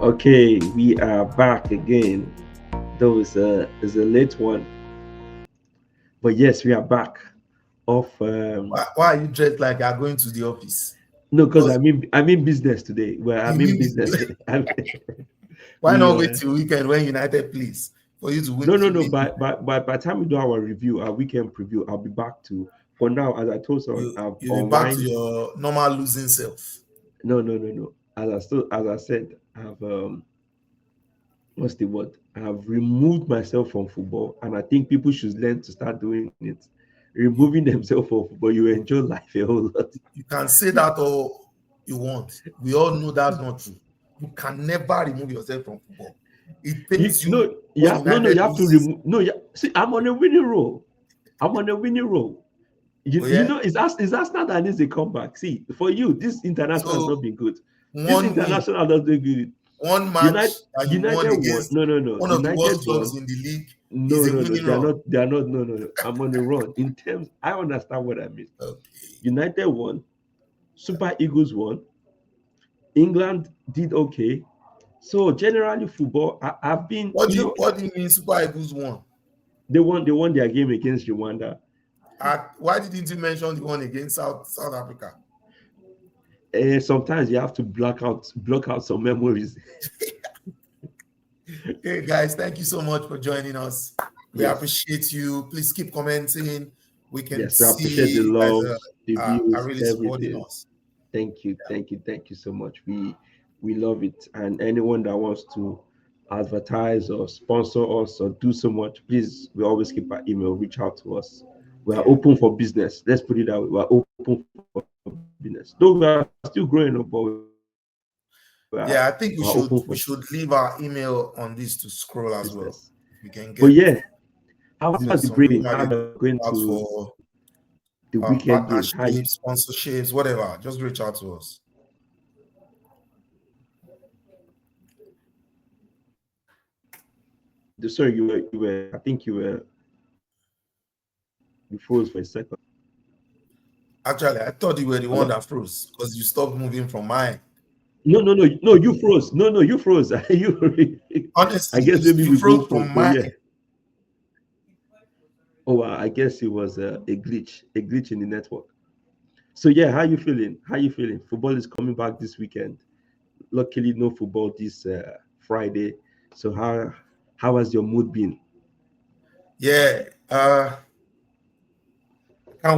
Okay, we are back again. Though it's a late one, but yes, we are back. Off. Why are you dressed like you're going to the office? No, because Because I'm in business today. Well, you I'm in mean business. why we not wait till weekend when United plays for you to No, win no, to no. win? By the time we do our review, our weekend preview, I'll be back to. For now, as I told someone, I've You'll be back to unwind. your normal losing self. No, no, no, no. As I said, I've what's the word? I've removed myself from football, and I think people should learn to start doing it. You, Removing themselves from football, you enjoy life a whole lot. you can say that all you want. We all know that's not true. You can never remove yourself from football. It You pains you no, when yeah, no, no. United You have to loses. remove. No, yeah. See, I'm on a winning roll. I'm on a winning roll. Oh You yeah. know, it's Arsenal that needs a comeback. See, for you, this international has So not been good. This one win, international has not been good. one United match that you won United won. against No, no, no. one of the United worst won. clubs in the league No, is a no, no. winning run. They are not. No, no, no. I'm on the run. In terms, I understand what I mean. Okay. United won. Super Eagles won. England did okay. So generally, football. I've been. What do you mean Super Eagles won? They won. They won their game against Rwanda. Why didn't you mention the one against South Africa? Sometimes you have to block out some memories. Hey guys, thank you so much for joining us. We Yes, appreciate you. Please keep commenting. We can yes. We appreciate see the you guys love, the are views, really supporting everything. us. Thank you, thank you, thank you so much. We love it. And anyone that wants to advertise or sponsor us or do so much, please, we always keep our email, reach out to us. We are Yeah. open for business. Let's put it that way. We are open for business. Though we are still growing up, but we are open Yeah, I for think we should leave our email on this to scroll as business. well. If we can But get yeah, how has the business. break Some been? people How might be are going out to for the weekend been? How partnerships, sponsorships, whatever. Just reach out to us. sorry, I think you froze for a second. Actually, I thought you were the one Hello? that froze because you stopped moving from mine. No, no, no, no, you froze. No, no, you froze. you I Honestly, guess maybe you we froze both froze, from but mine. yeah. Oh, I guess it was a glitch in the network. So yeah, how you feeling? How you feeling? Football is coming back this weekend. Luckily, no football this Friday. So how has your mood been? Yeah. Can't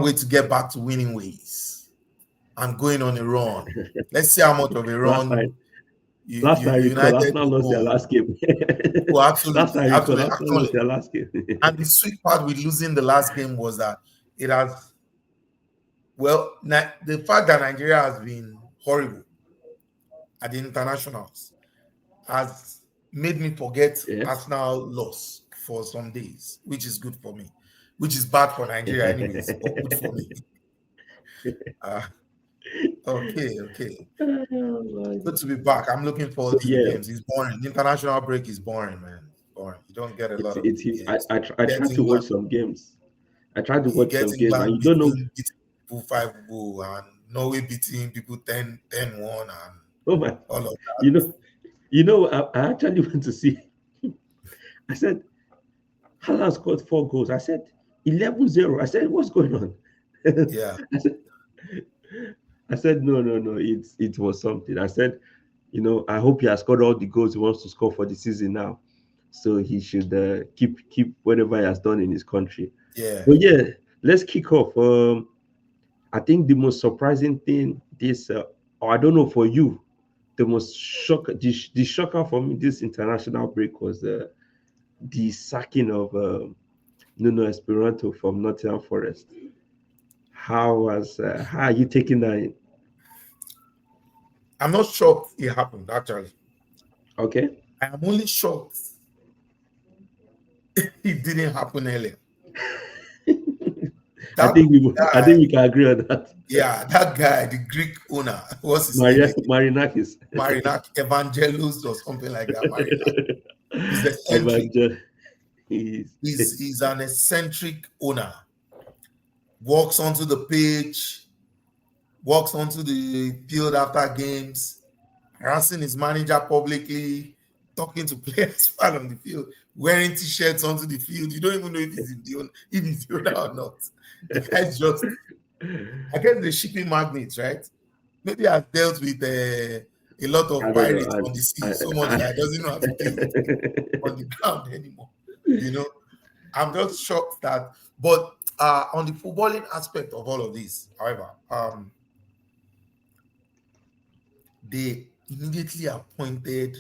wait to get back to winning ways. I'm going on a run. Let's see how much of a last run time, last time I recall, United Arsenal will lost their go. last game. Oh, last time absolutely, I recall, absolutely, Arsenal lost actually. their last game. And the sweet part with losing the last game was that it has, well, the fact that Nigeria has been horrible at the internationals has made me forget Yes. Arsenal loss for some days, which is good for me, which is bad for Nigeria anyways, but good for me. Uh, okay, okay. Oh my Good to God. be back. I'm looking So forward to the yeah, games. It's boring. International break is boring, man. Boring. You don't get a lot of it's good I, games. I Get tried to watch England, some games. I tried to watch get some games, and England you don't know. beating people 5-0 and Norway beating people 10-1 and Oh my, all of you know, I actually went to see. I said Haaland scored 4 goals. I said 11-0. I said what's going on? that. Yeah. I said I said no, no, no. It was something. I said, I hope he has scored all the goals he wants to score for the season now. So he should keep whatever he has done in his country. Yeah. But yeah, let's kick off. I think the most surprising thing or I don't know for you, the shocker for me this international break was the sacking of Nuno Esperanto from Nottingham Forest. How are you taking that in? I'm not shocked it happened, actually. Okay, I am only shocked it didn't happen earlier. That I guy, think we can agree on that. yeah, that guy, the Greek owner, what's his name Maria again? Marinakis. Marinak Evangelos or something like that. Marinak. He's eccentric. Evangel is He's an eccentric owner. Walks onto the pitch, walks onto the field after games, harassing his manager publicly, talking to players while on the field, wearing t-shirts onto the field. You don't even know if he's the owner or not. The guy's just, I guess, the shipping magnates, right? Maybe I've dealt with a lot I of don't know. pirates on the sea so much that I doesn't know how to deal with people on the ground anymore. You know, I'm just shocked that. But on the footballing aspect of all of this, however, they immediately appointed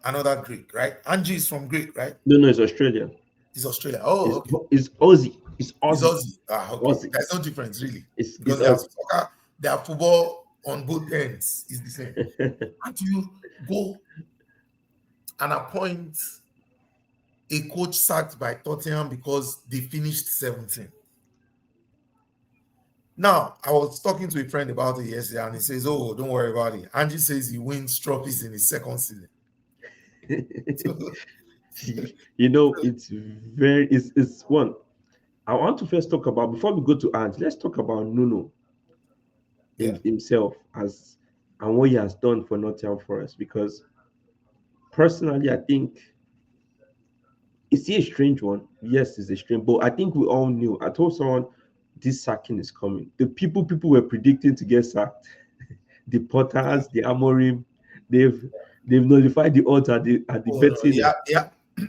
another Greek, right? Ange is from Greek, right? No, no, it's Australian. He's Australia. Oh, It's okay. it's Aussie. It's He's Aussie. Aussie. Ah, okay. Aussie. There's no difference really It's because their Aussie. soccer, their football on both ends is the same. How do you go and appoint a coach sacked by Tottenham because they finished 17th? Now, I was talking to a friend about it yesterday, and he says, "Oh, don't worry about it." Angie says he wins trophies in his second season. So, It's very it's one. I want to first talk about before we go to Ange, let's talk about Nuno yeah, himself as and what he has done for Nottingham Forest because personally I think it's a strange one. Yes, it's a strange, but I think we all knew. I told someone this sacking is coming. The people were predicting to get sacked. The yeah. Potters, the Amorim, they've they've notified the odds at the Oh no, betting.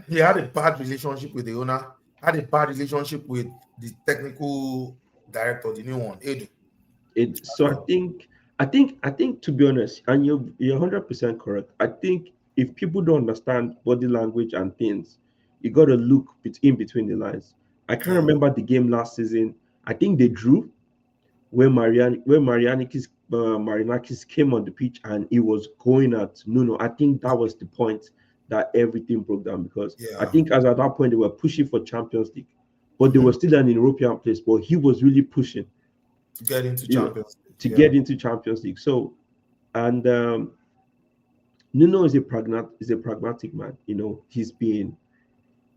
he had a bad relationship with the owner. Had a bad relationship with the technical director, the new one, Edu, as So I well. think I think to be honest, and you're 100% correct. I think if people don't understand body language and things, you got to look in between the lines. I can't Yeah, remember the game last season. I think they drew where Marianakis came on the pitch and he was going at Nuno. I think that was the point that everything broke down because I yeah. think as at that point they were pushing for Champions League, but they Mhm. were still in European place. But he was really pushing, To get into you know, Champions League. to Yeah, get into Champions League. So and Nuno is a pragmatic man. He's been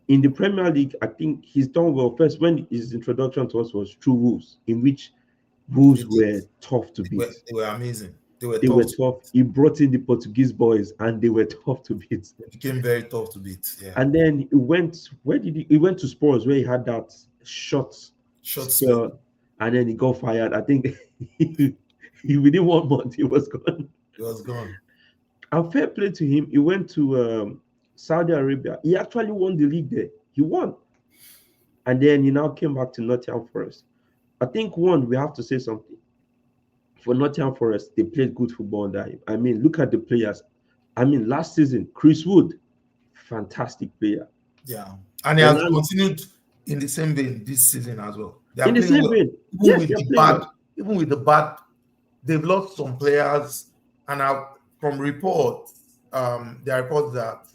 in the Premier League. I think he's done well. First, when his introduction to us was through Wolves, in which he Wolves did. were tough to beat. They were amazing. They were They were tough to tough. beat. He brought in the Portuguese boys, and they were tough to beat. They became very tough to beat. Yeah, And then he went. Where did he? He went to Spurs, where he had that short short spell. spell, and then he got fired. I think within 1 month he was gone. He was gone. And fair play to him. He went to Saudi Arabia. He actually won the league there. He won, and then he now came back to Nottingham Forest. I think one we have to say something for Nottingham Forest. They played good football under him. I mean, look at the players. I mean, last season, Chris Wood, fantastic player. Yeah, and he has Onana, continued in the same vein this season as well. They in are the playing same well, vein. even Yes, with they're the playing bad. well. Even with the bad, they've lost some players, and from reports, there are reports that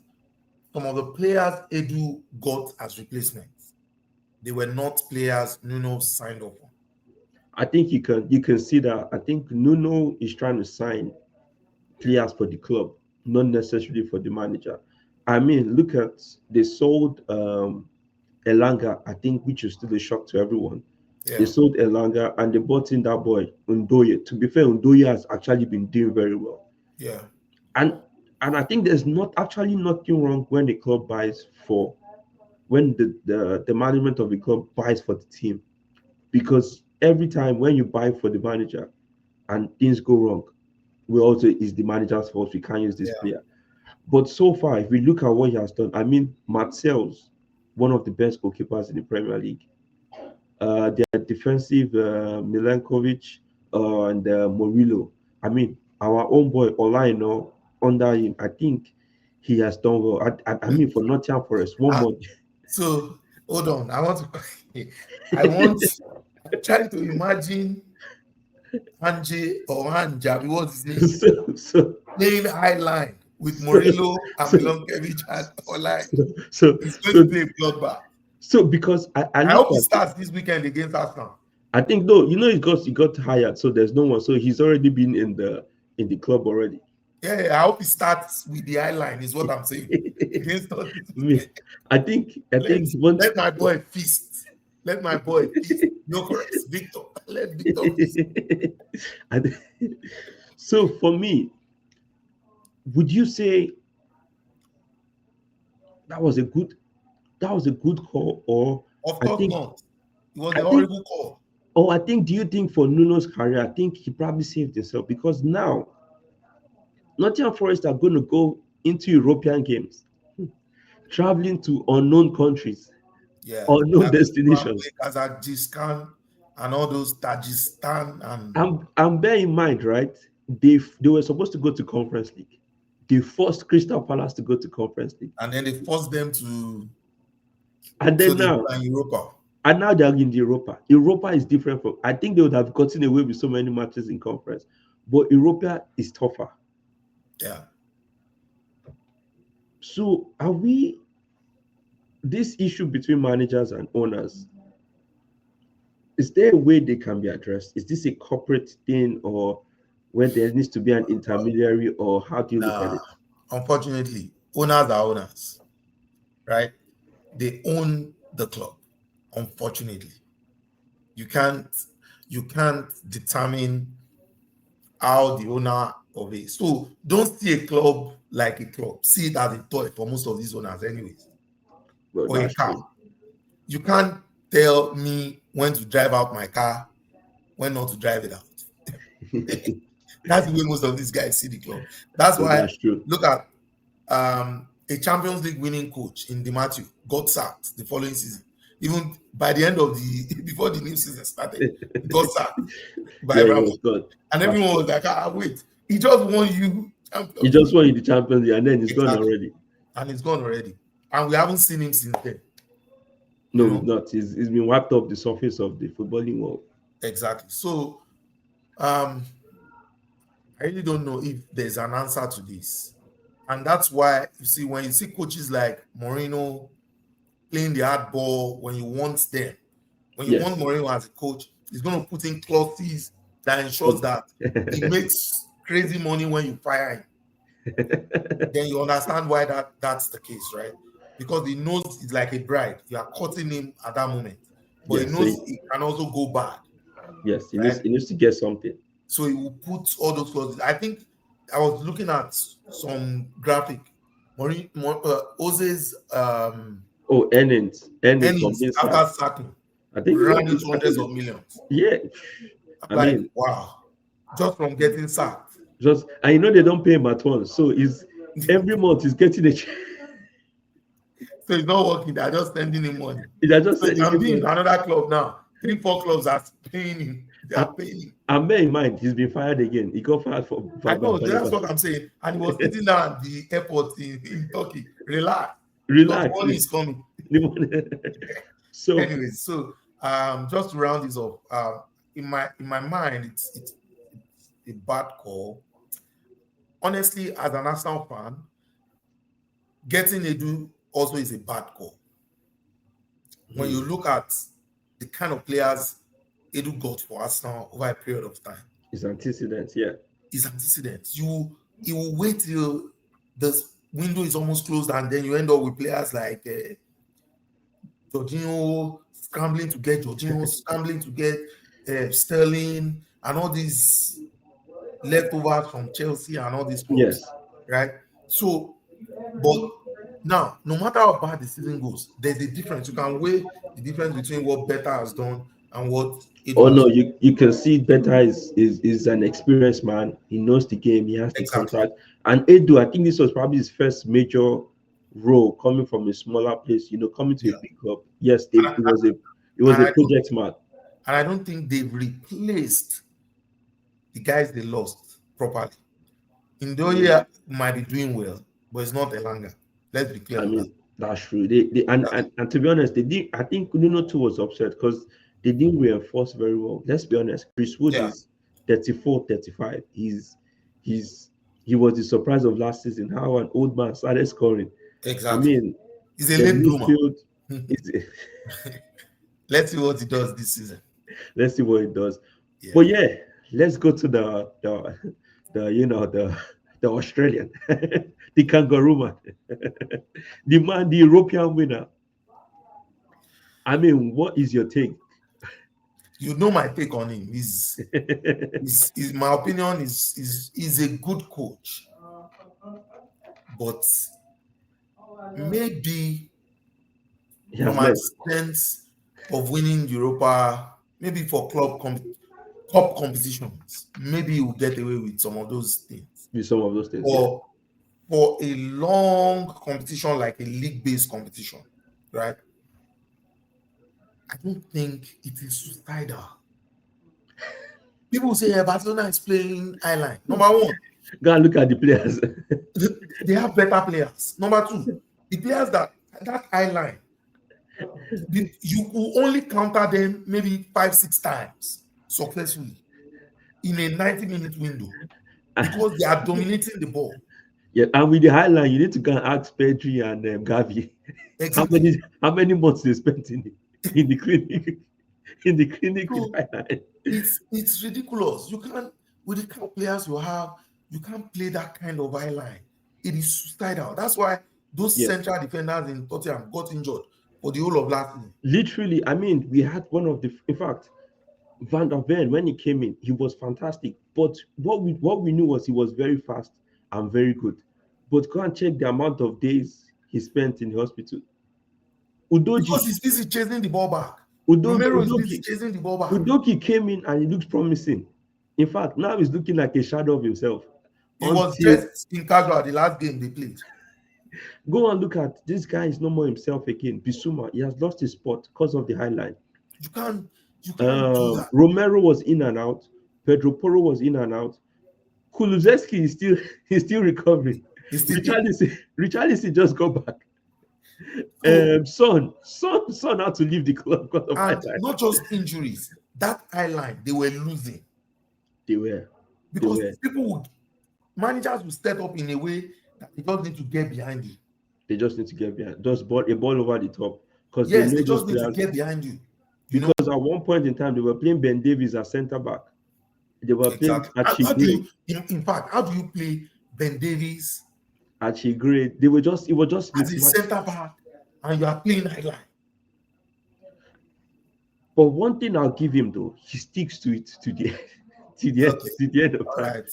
some of the players Edu got as replacements, they were not players Nuno signed up on. I think you can see that. I think Nuno is trying to sign players for the club, not necessarily for the manager. I mean, look at they sold Elanga, I think, which is still a shock to everyone. They Yeah, sold Elanga and they bought in that boy Undoye. To be fair, Undoye has actually been doing very well. yeah, And I think there's not actually nothing wrong when the club buys for when the management of the club buys for the team. Because every time when you buy for the manager and things go wrong, we also is the manager's fault. We can't use this yeah, player. But so far, if we look at what he has done, I mean, Marcel's one of the best goalkeepers in the Premier League. Their defensive Milenkovic and Murillo. I mean, our own boy Olaino under him, I think he has done well. I mean, for Nottingham Forest, one Ah, month. so hold on. I want to. I want. I'm trying to imagine Ange or Anja, what's his name, so, playing high line with so, Murillo and so, Milankovic and Online. so, He's going to so, play a bloodbath. because I I look hope he at it, starts this weekend against Arsenal. I think though, he got hired, so there's no one. So he's already been in the club already. Yeah, I hope he starts with the high line, is what I'm saying. Against us this Me, weekend. I think one. Let my boy feast. Let my boy feast. No correct. Victor. Let Victor feast. I, So for me, would you say that was a good that was a good call, or Of I course think not. It was I a think horrible call. I think, do you think for Nuno's career, I think he probably saved himself because now Nottingham Forest are going to go into European games, traveling to unknown countries, Yeah, they unknown are going to go and destinations. play Kazakhstan and all those Tajikistan and And bear in mind, right? They were supposed to go to Conference League. They forced Crystal Palace to go to Conference League, then they forced them to and so then they now are in Europa. they're in the Europa. Europa is different from. I think they would have gotten away with so many matches in conference, but Europa is tougher. Yeah. So are we this issue between managers and owners? Is there a way they can be addressed? Is this a corporate thing, or where there needs to be an intermediary, or how do you look at Nah, it? unfortunately, owners are owners, right? They own the club. Unfortunately, you can't you can't determine how the owner of it. So don't see a club like a club. See it as a toy for most of these owners, anyways, Well, or a that's car. true. You can't tell me when to drive out my car, when not to drive it out. That's the way most of these guys see the club. That's Well, why that's true. look at a Champions League winning coach in Di Matteo got sacked the following season. Even by the end of the before the new season started, he got sacked by Yeah, it Ramos. was good. And That's everyone true. was like, wait, he just won you He Champions just League. won in the Champions League, and then he's gone Exactly. already. And it's gone already. And we haven't seen him since then. No, You we've know? not. He's been wiped off the surface of the footballing world. Exactly. So um I really don't know if there's an answer to this. And that's why you see when you see coaches like Mourinho playing the hard ball when you want them, when you want Yes. Mourinho as a coach, he's going to put in clauses that ensures But that he makes crazy money when you fire him. Then you understand why that's the case, right? Because he knows it's like a bride. You are cutting him at that moment, but he yes, so knows it can also go bad, yes, right? he needs to get something. So he will put all those clauses. I think I was looking at some graphic. Oze's Oh, earnings from earnings inside. after sacking I think ran what into I hundreds think of millions. yeah. I'm I like, mean, wow, just from getting sacked. just and they don't pay him at once, so is every month he's getting a check. So it's not working. They're just sending him money. I just So he said can every be in month. another club now. 3, 4 clubs are paying him. They And, are paying him. and bear in mind, he's been fired again. He got fired I by know that's what Fenerbahce. I'm saying. And he was sitting down at the airport in Turkey. Relax. Because Relax. money is coming. So Anyways, so just to round this up, in my mind, it's a bad call. Honestly, as an Arsenal fan, getting Edu also is a bad call. When you look at the kind of players Edu got for Arsenal over a period of time, it's antecedents, yeah. it's antecedent. You will wait till the window is almost closed, and then you end up with players like Jorginho scrambling to get Jorginho, scrambling to get Sterling, and all these leftovers from Chelsea and all these clubs, Yes. right? So, but now, no matter how bad the season goes, there's a difference. You can weigh the difference between what Beta has done and what Oh Edu has no, done. you can see Beta is an experienced man. He knows the game. He has the Exactly. contract. And Edu, I think this was probably his first major role coming from a smaller place. Coming to a Yeah. big club. Yes, And, it was and a I don't project man. and I don't think they've replaced the guys they lost properly. Indoya might be doing well, but it's not Elanga. Let's be clear I on that. mean, that's true. They That's and to be honest, they did. I think Nuno too was upset because they didn't reinforce very well. Let's be honest. Chris Wood yeah, is 34, 35. He's he was the surprise of last season. How an old man started scoring. I exactly. mean, He's a the late bloomer. midfield is. Let's see what he does this season. Let's see what it does. Yeah. But yeah, let's go to the Australian, the kangaroo man, the European winner. I mean, what is your take? You know my take on him. Is my opinion is a good coach, but maybe He has from a left sense of winning Europa, maybe for cup competitions, maybe you get away with some of those things. with some of those things. Yeah. Or for a long competition like a league-based competition, right? I don't think it is suicidal. People say, yeah, Barcelona is playing highline. Number one, Go and look at the players. they have better players. Number two, the players that highline, you will only counter them maybe 5, 6 times successfully in a 90-minute window because they are dominating the ball. Yeah, and with the highline, you need to go and ask Pedri and Gavi Exactly. how many months they spent in the clinic in the clinic with So highline. it's ridiculous. You can't with the kind of players you have, you can't play that kind of high line. It is suicidal. That's why those Yeah, central defenders in Tottenham got injured for the whole of last season. literally. I mean, we had one of the. In fact, Van der Ven when he came in, he was fantastic. But what we knew was he was very fast and very good. But go and check the amount of days he spent in the hospital. Udoji, Because he's busy chasing the ball back. Udogi, Romero is busy Udogi, chasing the ball back. Udoki came in and he looked promising. In fact, now he's looking like a shadow of himself. He was Until dressed in casual the last game they played. go and look at this guy is no more himself again. Bisuma, he has lost his spot because of the highline. You can't you can't do that. Romero was in and out. Pedro Porro was in and out. Kulusevski is still he's still recovering. It's still Richarlison just got back. so Son had to leave the club because of and highline. not just injuries. That high line they were losing They were, they because were, people would managers will step up in a way that they just need to get behind you. they just need to get behind. Just ball a ball over the top because they Yes, know they those just need to players. get behind you. You know Because at one point in time they were playing Ben Davies as centre back. They were playing exactly. Archie How do Gray. you, in fact, how do you play Ben Davies Archie Gray. They were just it was just as a mismatch. centre back and you are playing highline? But one thing I'll give him though, he sticks to it to the to the end Okay, to the end of all time. right.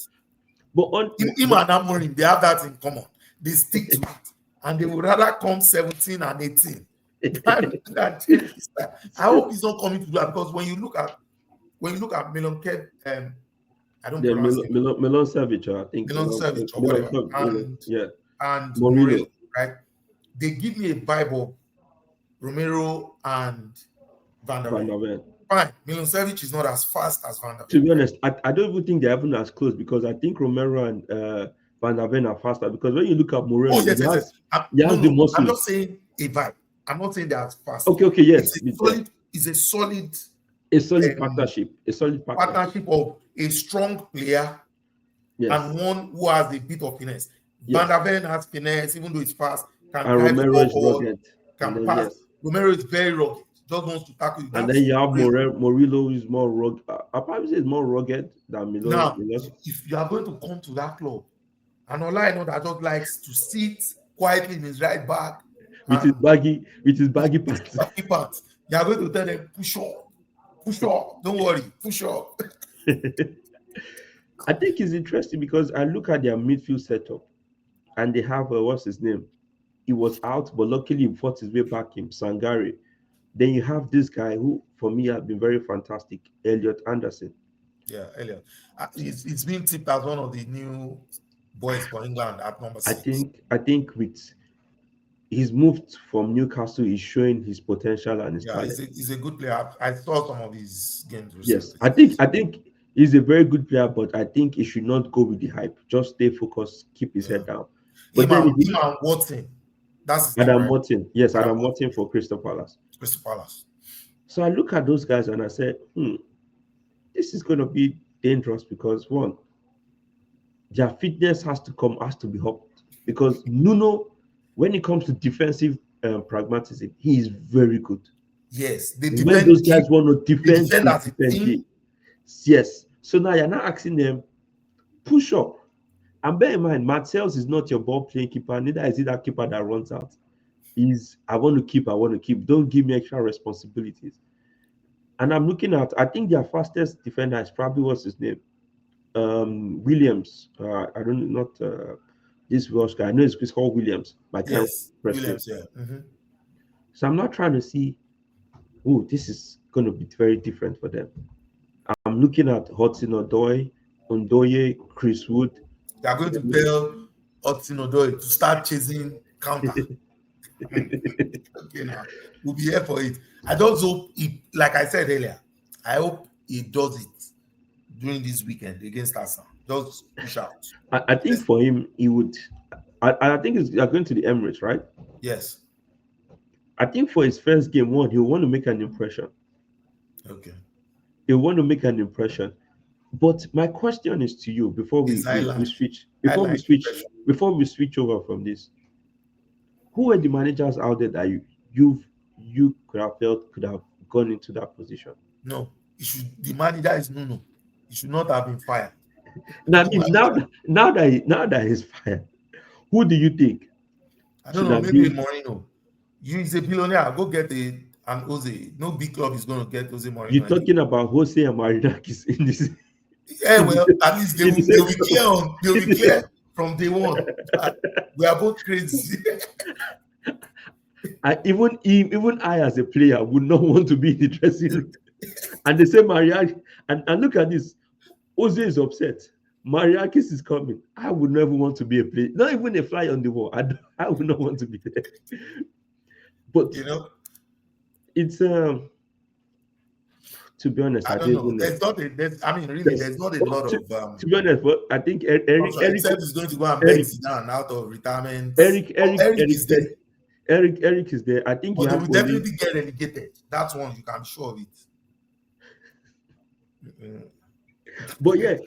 But on Him and Amorim, they have that in common. They stick to it, and they would rather come 17 and 18 than change his style. I hope he's not coming to that because when you look at Milan Kev, I don't the pronounce him, Melon Savage, I think Milan Savic or Melon whatever, Savage, yeah, and Morello, Moreno. right? They give me a vibe of Romero and Van der Van Ven. der Ven. Fine, Milosevic is not as fast as Van der To Ven. be honest, I don't even think they're even as close because I think Romero and Van der Ven are faster because when you look at Oh, Moreno, yes, yes, yes. he No, has the no, I'm muscles. not saying a vibe. I'm not saying they're as fast. Okay, yes, It's a with solid, it's a solid a solid um, partnership. A solid partnership. partnership of a strong player Yes, and one who has a bit of finesse. Van yes. der Ven has finesse, even though it's fast, can And drive the Romero ball is forward, rugged. And can then pass. yes. Romero is very rugged, just wants to tackle you. And That then is you have Romero. Murillo is more rugged. I probably say it's more rugged than Milos. Now, if you are going to come to that club, and all I know that just likes to sit quietly in his right back and With his with baggy his pants. baggy pants, you are going to tell them, push up, don't worry, push up. I think it's interesting because I look at their midfield setup and they have what's his name? He was out, but luckily he fought his way back in Sangare. Then you have this guy who, for me, has been very fantastic, Elliot Anderson. Yeah, Elliot. It's been tipped as one of the new boys for England at number I 6. think I think with he's moved from Newcastle, he's showing his potential and his Yeah, talent. he's a good player. I saw some of his games Yes, recently. I think he's a very good player, but I think he should not go with the hype. Just stay focused, keep his Yeah. head down. But then if you Him look and Watson. That's his name, Adam right? Martin, yes, Adam Adam Watson, Martin for Crystal Palace. Crystal Palace. So I look at those guys and I said, this is going to be dangerous because one, their fitness has to be up because Nuno, when it comes to defensive pragmatism, he is very good. Yes, When those guys want to they defend, defend they as a defend. team. Yes. So now you're not asking them push up. And bear in mind, Martels is not your ball playing keeper. Neither is he that keeper that runs out. Is I want to keep. Don't give me extra responsibilities. And I'm looking at, I think their fastest defender is probably what's his name? Williams. I don't not this Welsh guy. I know it's called Williams, but I can't Yes, press name. Williams. Yeah. So I'm not trying to see, oh, this is going to be very different for them. I'm looking at Hudson Odoi, Ondoye, Chris Wood. They are going to tell Hudson Odoi to start chasing counter. Okay, now we'll be here for it. I just hope he, like I said earlier, I hope he does it during this weekend against Arsenal. Just push out. I think for him, he would. I think it's going to the Emirates, right? Yes. I think for his first game, one, he'll want to make an impression. Okay. He'll want to make an impression. But my question is to you before we switch before we switch over from this. Who are the managers out there that you could have felt could have gone into that position? No, the manager is Nuno. He should not have been fired. Now that he's fired, who do you think I don't should know, have maybe been? Mourinho. You is a billionaire. Go get an Jose. No big club is going to get Jose You're Mourinho. talking about Jose and Marinakis in this. Yeah, well, at least they'll be clear from day one. We are both crazy. Even I as a player would not want to be in the dressing room. And they say Mariakis, and look at this. Jose is upset. Mariakis is coming. I would never want to be a player, not even a fly on the wall. I would not want to be there. But it's to be honest, I don't know. There's not a lot of to be honest, but I think Eric is going to go and beg Zidane out of retirement. Eric is there. Eric is there. I think they will definitely get relegated. That's one you can be sure of it. But yeah,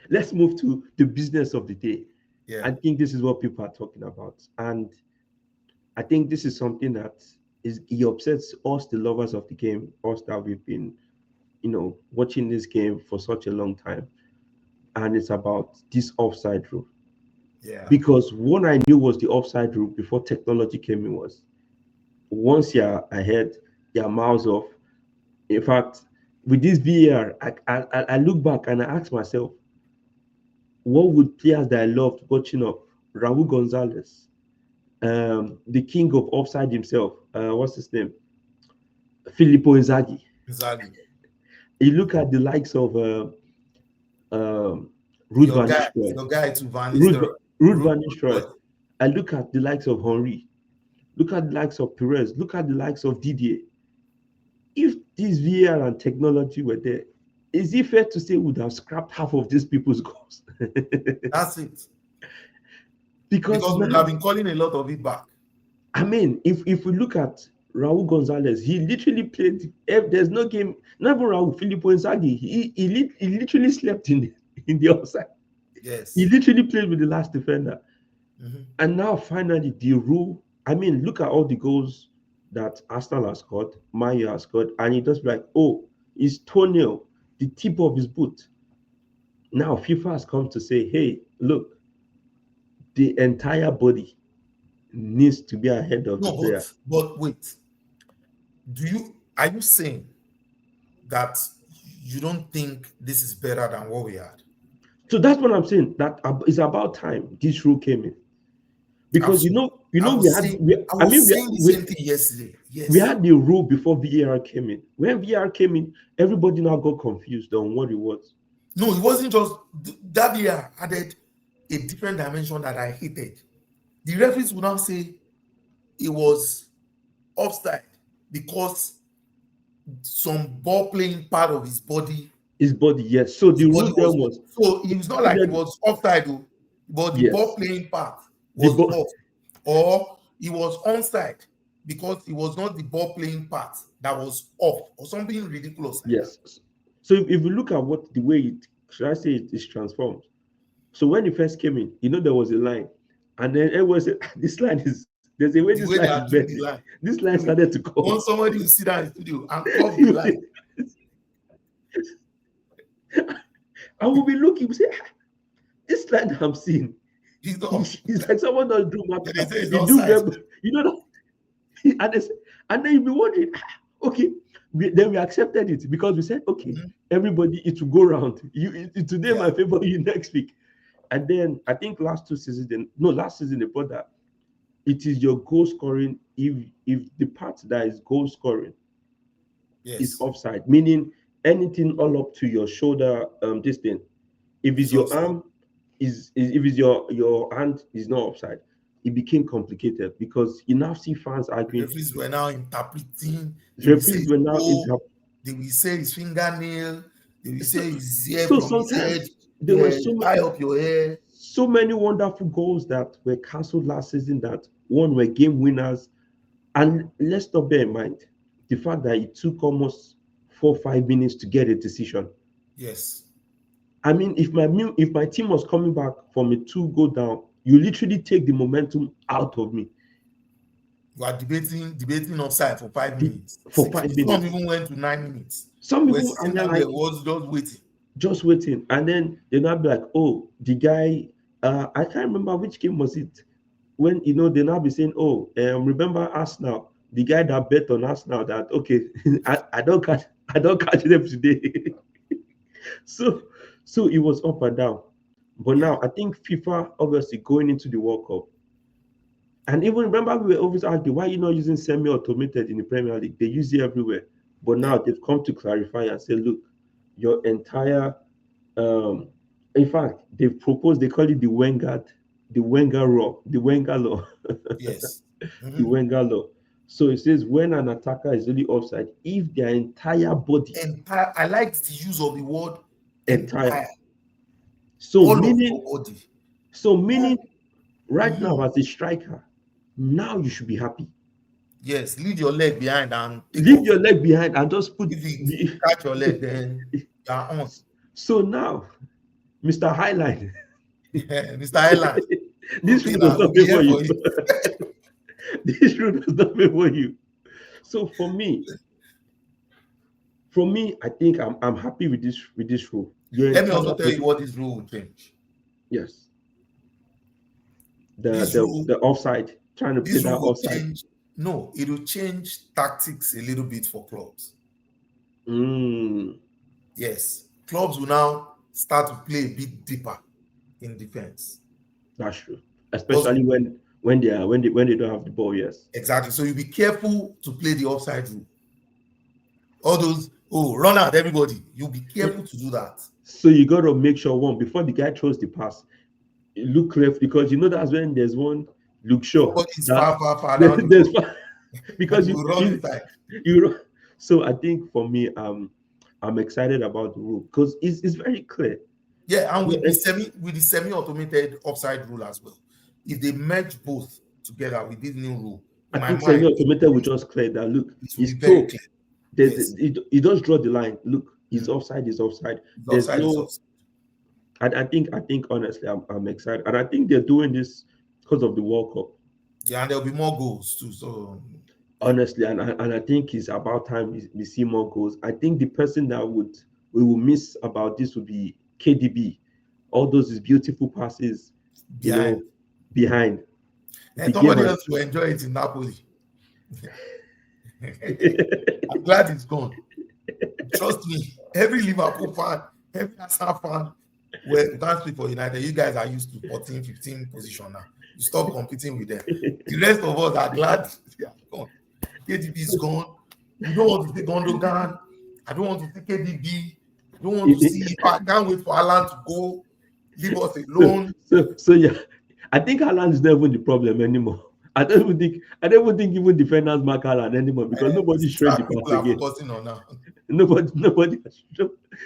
let's move to the business of the day. Yeah. I think this is what people are talking about. And I think this is something that he upsets us, the lovers of the game, us that we've been, watching this game for such a long time. And it's about this offside rule. Yeah. Because what I knew was the offside rule before technology came in was once you're ahead, you're miles off. In fact, with this VAR, I look back and I ask myself, what would players that I loved watching up? Raul Gonzalez, the king of offside himself, what's his name? Filippo Inzaghi. You look at the likes of Ruud van Nistelrooy. Ruud van Nistelrooy. I look at the likes of Henry. Look at the likes of Perez. Look at the likes of Didier. If this VAR and technology were there, is it fair to say we would have scrapped half of these people's goals? That's it. Because we have been calling a lot of it back. I mean, if we look at Raul Gonzalez, he literally played. There's no game. Never Raul Filippo Inzaghi. He literally slept in the offside. Yes. He literally played with the last defender. Mm-hmm. And now finally the rule. I mean, look at all the goals that Arsenal has scored, Man U has scored, and he just like, oh, his toenail, the tip of his boot. Now FIFA has come to say, hey, look, the entire body needs to be ahead of the player. But wait, are you saying that you don't think this is better than what we had? So that's what I'm saying. That it's about time this rule came in, because we had the same thing yesterday. Yes. We had the rule before VAR came in. When VAR came in, everybody now got confused on what it was. No, it wasn't just that VAR added a different dimension that I hated. The referees would now say it was offside because some ball playing part of his body. His body, yes. So the rule there was. So it was not like it was offside, but the ball playing part was off, or it was onside because it was not the ball playing part that was off, or something ridiculous. Like yes. That. So if you look at the way it is transformed. So when it first came in, there was a line, and then it was this line is. There's a way this line is bent. This line started to come. Want somebody to sit down in the studio and cough the line. I will be looking. We say, this line I'm seeing. He's like someone does do math. And then you'll be wondering, Okay, then we accepted it because we said, okay, Mhm. everybody, it will go round. Today, Yeah. my favor you next week. And then I think last 2 seasons, last season they brought that it is your goal scoring. If the part that is goal scoring is Yes. offside, meaning anything all up to your shoulder, this thing. If it's It's your offside. arm, is if it's your hand is not offside, it became complicated because you now see fans arguing. Referees were now interpreting. They will say Referees it's were now goal. inter. They will say his fingernail. They will So, say his hair so from his head. sometimes there were Yeah, high up your hair. so many wonderful goals that were cancelled last season that one were game winners. And let's not bear in mind the fact that it took almost 4 or 5 minutes to get a decision. Yes. I mean, if my team was coming back from a two go down, you literally take the momentum out of me. We are debating offside for five The, minutes, for six five minutes. Some minutes. even went to 9 minutes. Some We were people and sitting they're down there, like was just waiting. just waiting, and then they now be like, "Oh, the guy." I can't remember which game was it. When they now be saying, "Oh, remember us now." The guy that bet on us now that okay, I don't catch them today. so so it was up and down. But Yeah. now I think FIFA obviously going into the World Cup. And even remember we were always arguing why you not using semi-automated in the Premier League? They use it everywhere. But Yeah. now they've come to clarify and say, look, your entire in fact they've proposed, they call it the Wenger law. Yes. The Mhm. Wenger law. So it says when an attacker is really offside, if their entire body, Entire. I like the use of the word entire, entire. so All of meaning your body. so No. meaning right now Mhm. as a striker, now you should be happy. Yes. Leave your leg behind and take Leave off. your leg behind and just put If it the catch your leg, then you are on. so now, Mr. Highline, Mr. Island. this Okay, rule does now we'll not be favor here you. for you. This rule does not favor you. So for me, I think I'm happy with this rule. Your Let me entire also tell you body, what this rule will change. yes. The This the rule, the offside, trying to play this that rule will offside. change. No, it will change tactics a little bit for clubs. Mm, Yes, clubs will now start to play a bit deeper in defense. that's true. Because Especially when they don't have the ball, yes. exactly, so you be careful to play the offside rule. All those run out everybody. You be careful to do that. So you gotta make sure one before the guy throws the pass, look left because that's when there's one look sure Somebody is that far down the there's field, and because you will run inside. you so I think for me I'm excited about the rule because it's very clear. Yeah, and Yeah, with the semi-automated offside rule as well. If they merge both together with this new rule, I in my think mind, semi-automated will just clear that look it will it's be very toe. clear. There's Yes, it does draw the line. Look, he's mm, offside, he's offside. the There's offside is no offside. I think honestly I'm excited. And I think they're doing this because of the World Cup. Yeah, and there'll be more goals too. So yeah, Honestly, and I think it's about time we see more goals. I think the person that we will miss about this would be KDB. All those beautiful passes, you behind. know, behind And the game somebody has else will enjoy it in Napoli. I'm glad it's gone. Trust me, every Liverpool fan, every Arsenal fan, well, you can't speak for United. You guys are used to 14, 15 position now. You stop competing with them. The rest of us are glad they are gone. KDB is gone. We don't want to see Gundogan. I don't want to see KDB. I don't want to see. I can't wait for Alan to go. Leave us so, alone. so yeah. I think Haaland is not even the problem anymore. I don't even think even defenders mark Haaland anymore because nobody This is straight the that pass people are again. focusing on now. Nobody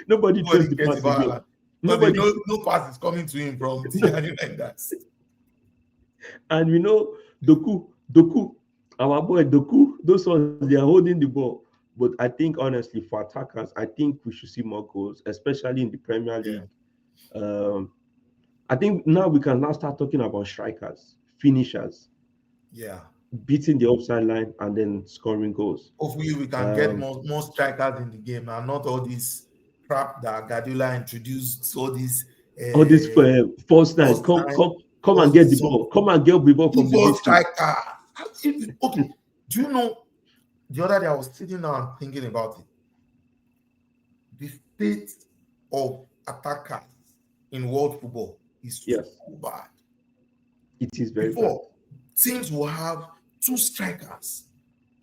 Nobody trains the cares pass about again. Alan because they Nobody know no pass is coming to him from the no, defenders. and Doku, our boy Doku, those ones they are holding the ball. But I think honestly, for attackers, I think we should see more goals, especially in the Premier Yeah, League. Um, I think now we can now start talking about strikers, finishers, yeah. beating the offside line and then scoring goals. Hopefully, we can get Um, more strikers in the game and not all this crap that Guardiola introduced. All this all this uh, false nine, first come, nine, come, come and get the first ball, something. come and get the ball from Give the us midfield. striker. Okay, do you know? The other day I was sitting down and thinking about it. The state of attackers in world football is Yes, so bad. it is very bad. Before, teams will have two strikers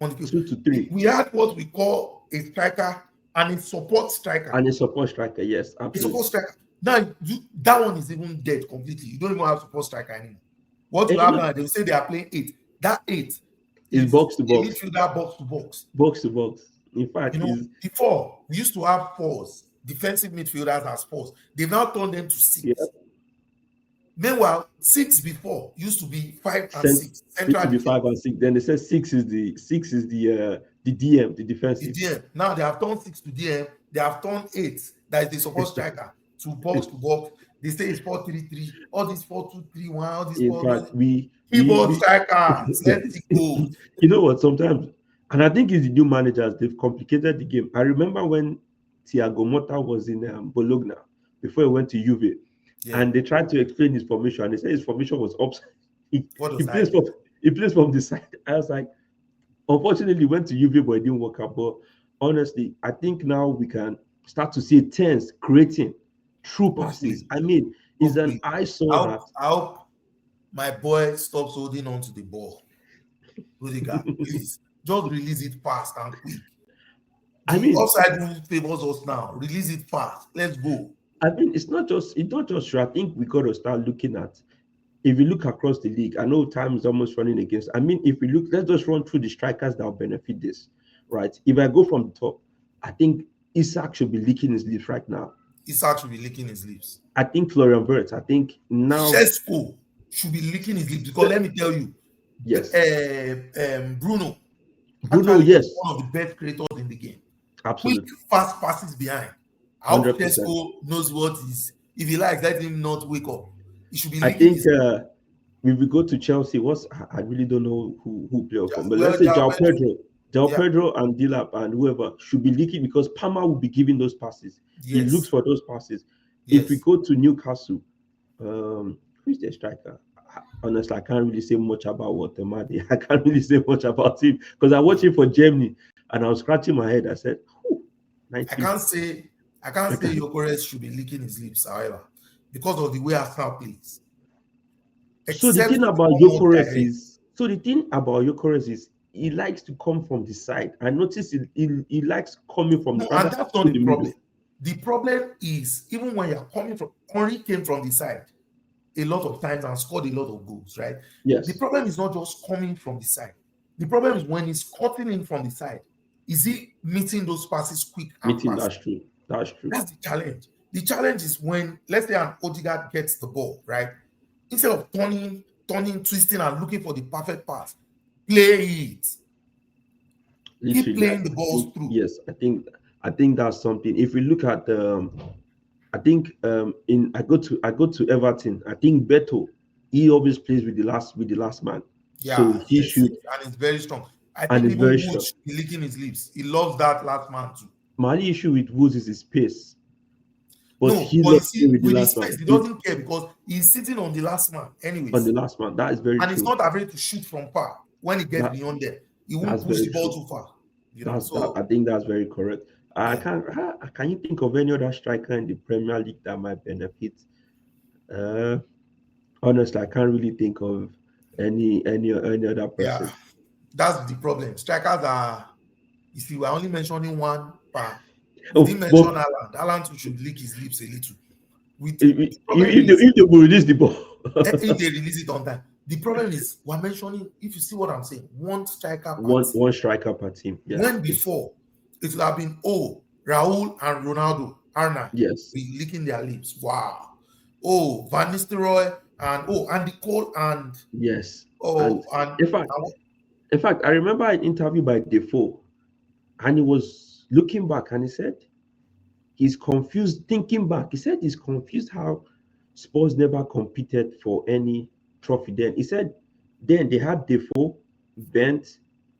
on the field. 2 to 3. We had what we call a striker and a support striker. And a support striker, yes, A support absolutely. striker. Now, that one is even dead completely. You don't even have support striker anymore. What will And you happen? know, They will say they are playing 8. That 8 it's is box to a box, midfielder box to box. box to box. In fact, is Before we used to have 4s, defensive midfielders as 4s. They've now turned them to yeah, 6. Meanwhile, 6 before used to be 5 and sent 6 used central to be defense. 5 and 6. Then they said six is the DM, the The defensive. DM. Now they have turned 6 to DM. They have turned 8. That is the support striker to box to box. They say it's 4-3-3. All these 4-2-3-1. All these In 4. fact, we Keyboard strikers. Let's go. you know what? Sometimes, and I think it's the new managers. They've complicated the game. I remember when Thiago Motta was in Bologna before he went to Juve, Yeah. and they tried to explain his formation. And they said his formation was upside. He, What he was plays I? from he plays from the side. I was like, unfortunately, he went to Juve, but it didn't work out. But honestly, I think now we can start to see tens creating true passes. Hopefully. I mean, is an Hopefully. I saw that. I hope my boy stops holding on to the ball. Rudiger, please. Just release it fast and quick. I The mean, offside rule favors us now. Release it fast. Let's go. I mean, it's not just true. I think we got to start looking at, if you look across the league, I know time is almost running against. I mean, if we look, let's just run through the strikers that will benefit this, right? If I go from the top, I think Isak should be licking his lips right now. Isak should be licking his lips. I think Florian Wirtz. I think now, Sheshko should be licking his lips because let me tell you, yes, Bruno Bruno, actually yes, is one of the best creators in the game. Quick, absolutely, fast passes behind. I hope 100%. Sheshko knows what is. If he likes, let him not wake up. He should be I licking think his lips. we will go to Chelsea. I really don't know who play for, but Well, let's say Joao Pedro, João yeah, Pedro and Dilap and whoever should be leaking because Palmer will be giving those passes. He looks yes, for those passes. If we yes. go to Newcastle, who's their striker? Honestly, I can't really say much about Watemade. I can't really say much about him because I watched him for Germany and I was scratching my head. I said, "Whew, I 19." can't say Gyökeres should be licking his lips, however, because of the way Arsenal plays. So the Except thing to about become more Gyökeres direct. is, he likes to come from the side. I noticed he likes coming from the No, and side that's to not the the middle. problem. The problem is even when you're coming from Henry came from the side a lot of times and scored a lot of goals, right? Yes, The problem is not just coming from the side. The problem is when he's cutting in from the side. Is he meeting those passes quick and meeting. fast? That's true. That's true. That's the challenge. The challenge is when, let's say, an Odegaard gets the ball, right? Instead of turning, twisting, and looking for the perfect pass, play it. Keep Literally, playing the balls through. yes. I think that's something. If we look at I think in I go to Everton. I think Beto, he always plays with the last man. So Yeah, he yes, should, yes. And it's very strong. I and think it's even very Wood sure. should be licking his lips. He loves that last man too. My only issue with Woods is his pace, but No, he but you loves playing see, with the with his last face, man. he He, doesn't care because he's sitting on the last man, on the anyways. last man. That is very And he's true. not afraid to shoot from far when he gets That beyond there. He won't that's push very the ball true. too far. That I So think that's very correct. I yeah. can't. Can you think of any other striker in the Premier League that might benefit? Uh, Honestly, I can't really think of any other Yeah, person. that's the problem. Strikers are, if you were only mentioning one per, we Oh, didn't mention but Alan. Alan too should lick his lips a little. With if, the if, problem if they, is if they will release the ball, if they release it on time. The problem is we're mentioning, if you see what I'm saying, one striker per one team. one striker per team. Yes, When before it would have been Raul and Ronaldo Arna yes, be licking their lips. Wow. Van Nistelrooy and Andy Cole and yes. And oh and, in fact, and I remember an interview by Defoe, and he was looking back, and he said he's confused. Thinking back, he said he's confused how Spurs never competed for any trophy. Then they had Defoe, Bent,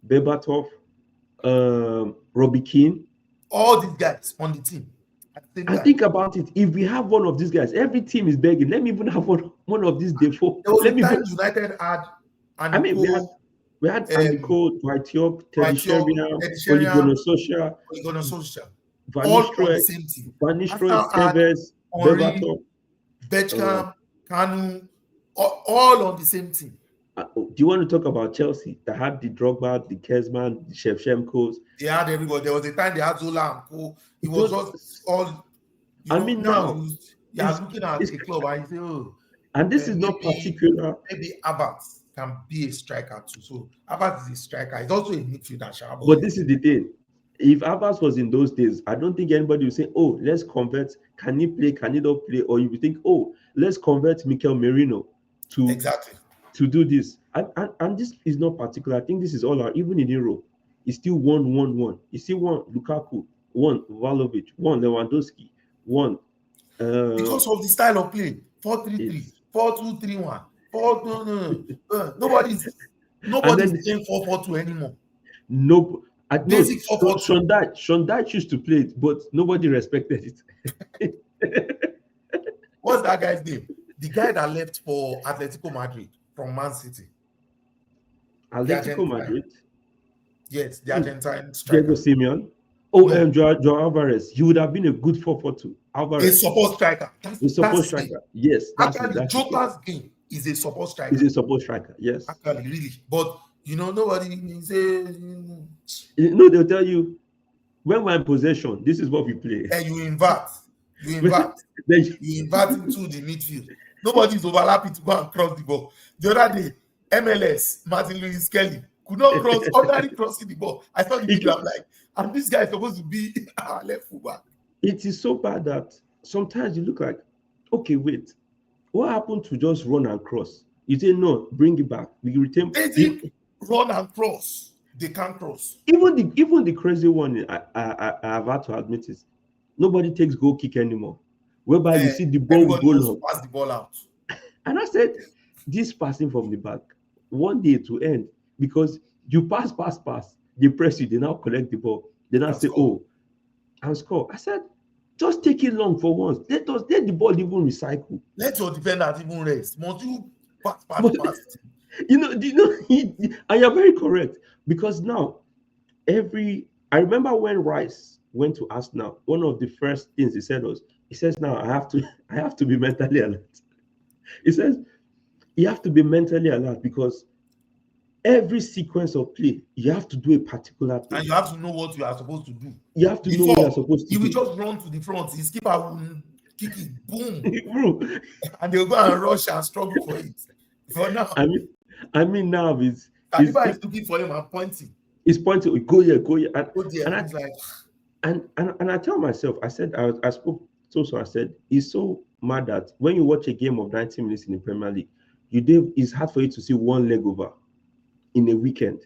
Bebatov, Robbie Keane. all these guys on the team at the same And time. think about it. If we have one of these guys, every team is begging. Let me even have one of these Defoe. There was Let a me. time United had I Andy mean, we had Cole, We had Andy um, Cole, Dwight York, Teddy Right, your Sheringham, Eddie Sheringham, Oligonososha, Ole Gunnar Solskjaer, all on the Vanistroy, same team. Vanistroy, Arsenal had Tevez, Henry, Beverton. Uh, Beckham, Kanu, all on the same team. do you want to talk about Chelsea that had the Drogba, the Kezman, the Shevchenkos? They had everybody. There was a time they had Zola and Co. It was just Those, all, I mean, now now you are it's, looking at it's a club and you say, oh, and this is not maybe particular. Havertz can be a striker too. So Havertz is a striker. He's also a midfielder, But Shabby. this is the thing. If Abbas was in those days, I don't think anybody would say, "Oh, let's convert. Can he play? Can he not play?" Or you would think, "Oh, let's convert Mikel Merino to Exactly. do this." And this is not particular. I think this is all out. Even in Europe, it's still 1-1-1. It's still one Lukaku, one Vlahovic, one Lewandowski, one. Uh, Because of the style of play, 4-3-3, it's 4-2-3-1, 4 no, no, no. and Nobody's then playing 4-4-2 anymore. no. I know Basic 4-4-2. Sean Dyche used to play it, but nobody respected it. What's that guy's name? The guy that left for Atletico Madrid from Man City. The Atletico Argentine. Madrid. Yes, the Who? Argentine Diego striker. Simeon. Oh, No, Joao Alvarez. He would have been a good 4-4-2. a Alvarez, support striker. a That's support his name. striker. Yes, that's it. Actually, That's his name. Jota's game is a support He's striker. a support striker. Yes. Actually, really. But nobody say You know, they'll tell you when we're in possession, this is what we play. you invert. You Then invert. You invert into the midfield. Nobody's overlapping to go and cross the ball. The other day, MLS, Martin Lewis Kelly, could not cross, ordinary crossing the ball. I saw the video, I'm like, and this guy is supposed to be our left fullback. it is so bad that sometimes you look like, okay, wait, what happened to just run and cross? You say no, bring it back. We retain. They did run and cross. They can't cross. Even the crazy one, I have had to admit it. Nobody takes goal kick anymore. Whereby you see the ball will Everybody go wants to long. pass the ball out. And I said, this passing from the back, one day to end, because you pass, they press you, they now collect the ball. They now say, oh, and score. I said, just take it long for once. Let the ball even recycle. Let your defenders even rest. Must you pass? And you're very correct. Because now I remember when Rice went to Arsenal, one of the first things he said was, he says, now I have to be mentally alert. He says you have to be mentally alert because every sequence of play, you have to do a particular thing. And you have to know what you are supposed to do. You have to know what you're supposed to do. do. He will just run to the front. His keeper will kick it, boom. Bro. And they'll go and rush and struggle for it. For now. I mean now is looking for him and pointing. He's pointing, go here. And I tell myself, I said, I spoke so I said, it's so mad that when you watch a game of 90 minutes in the Premier League, it's hard for you to see one leg over in a weekend.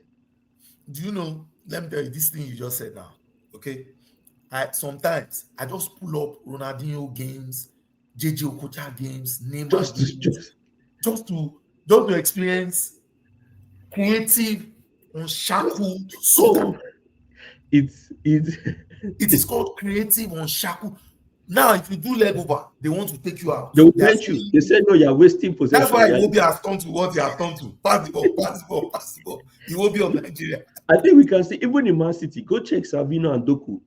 Do you know? Let me tell you this thing you just said now. Okay, sometimes I just pull up Ronaldinho games, JJ Okocha games, Neymar games, just to experience creative, unshackled soccer. It is called creative unshackled. Now, if you do leg over, they want to take you out. They will bench you. They say, no, you're wasting possession. That's why Iwobi has turned to what he has turned to. Pass the ball. Iwobi of Nigeria. I think we can see, even in Man City, go check Savino and Doku.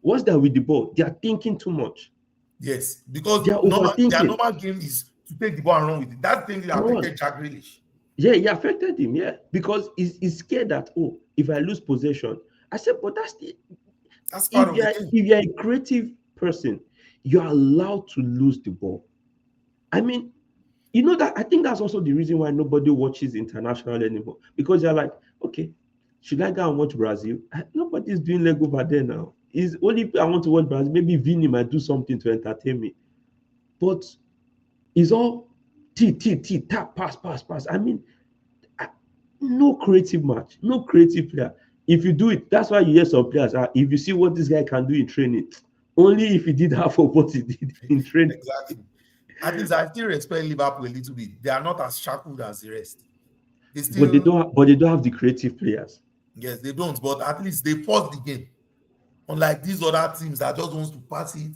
What's that with the ball? They are thinking too much. Yes, because their normal game is to take the ball and run with it. That thing that affected Jack Grealish. Yeah, it affected him, because he's scared that, if I lose possession. I said, but that's part of the game. If you're a creative person, you're allowed to lose the ball. I mean, that I think that's also the reason why nobody watches international anymore. Because they're like, okay, should I go and watch Brazil? Nobody's doing leg over there now. It's only if I want to watch Brazil, maybe Vini might do something to entertain me. But it's all tap, pass. I mean, no creative match, no creative player. If you do it, that's why you hear some players, if you see what this guy can do in training, only if he did half of what he did in training. Exactly. At least I still respect Liverpool a little bit. They are not as shackled as the rest. But they don't have the creative players. Yes, they don't. But at least they force the game. Unlike these other teams that just wants to pass it.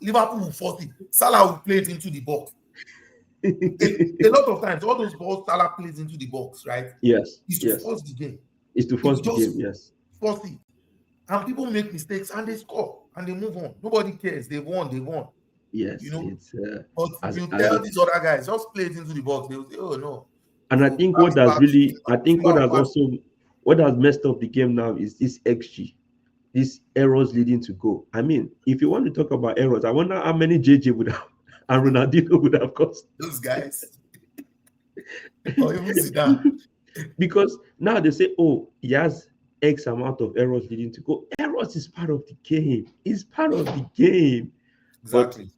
Liverpool will force it. Salah will play it into the box. A lot of times, all those balls Salah plays into the box, right? Yes, Is to yes. force the game. It's to He force will the game. just Yes, force it. And people make mistakes and they score and they move on. Nobody cares. They won. They won. You yes. know. It's But if as you as tell these other guys just play it into the box, they will say, "Oh no, and you I will think have what it has back to really, I think slow what and has pass." also, what has messed up the game now is this XG, these errors leading to goal. I mean, if you want to talk about errors, I wonder how many JJ would have and Ronaldinho would have cost. Those guys, or even Zidane. Because now they say, oh, he has X amount of errors leading to goal. Errors is part of the game. It's part of the game. But Exactly.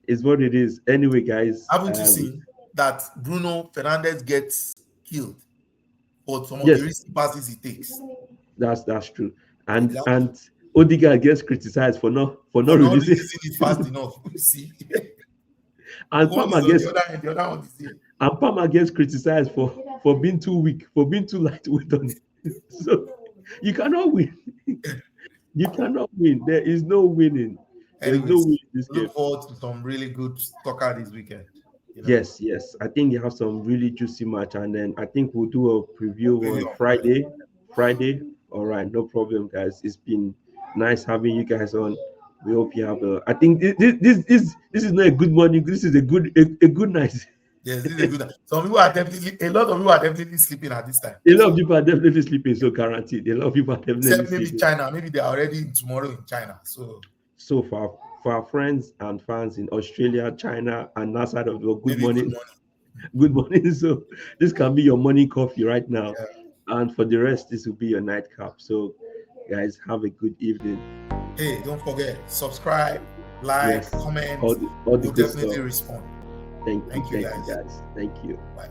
it's what it is. Anyway, guys. Haven't you seen that Bruno Fernandes gets killed for some of the Yes, risky passes he takes? that's true. And Exactly. and Odegaard gets criticized for not For not releasing, releasing it fast enough. You see, and one Palmer is on gets the other end, the other one is here. and Palmer gets criticized for being too weak, for being too lightweight on it. So you cannot win. You cannot win. There is no winning. There's no Anyways, win in this game. look forward to some really good soccer this weekend. You know, Yes, yes. I think they have some really juicy match, and then I think we'll do a preview really on on Friday. Friday. Friday. All right, no problem, guys. It's been nice having you guys on. We hope you have a. I think this is not a good morning. This is a good night. Yes, this is a good. Some people are definitely a lot of people are definitely sleeping at this time. A lot of So people are definitely sleeping, so guaranteed. A lot of people are definitely except maybe sleeping. China, maybe they are already tomorrow in China. So So for our friends and fans in Australia, China, and that side of the world, good maybe good morning. morning. Good morning. So this can be your morning coffee right now. Yeah. And for the rest, this will be your nightcap. So guys, have a good evening. Hey, don't forget, subscribe, like, Yes, comment. all the We'll good definitely stuff. respond. Thank Thank you you guys. guys. Thank you. Bye.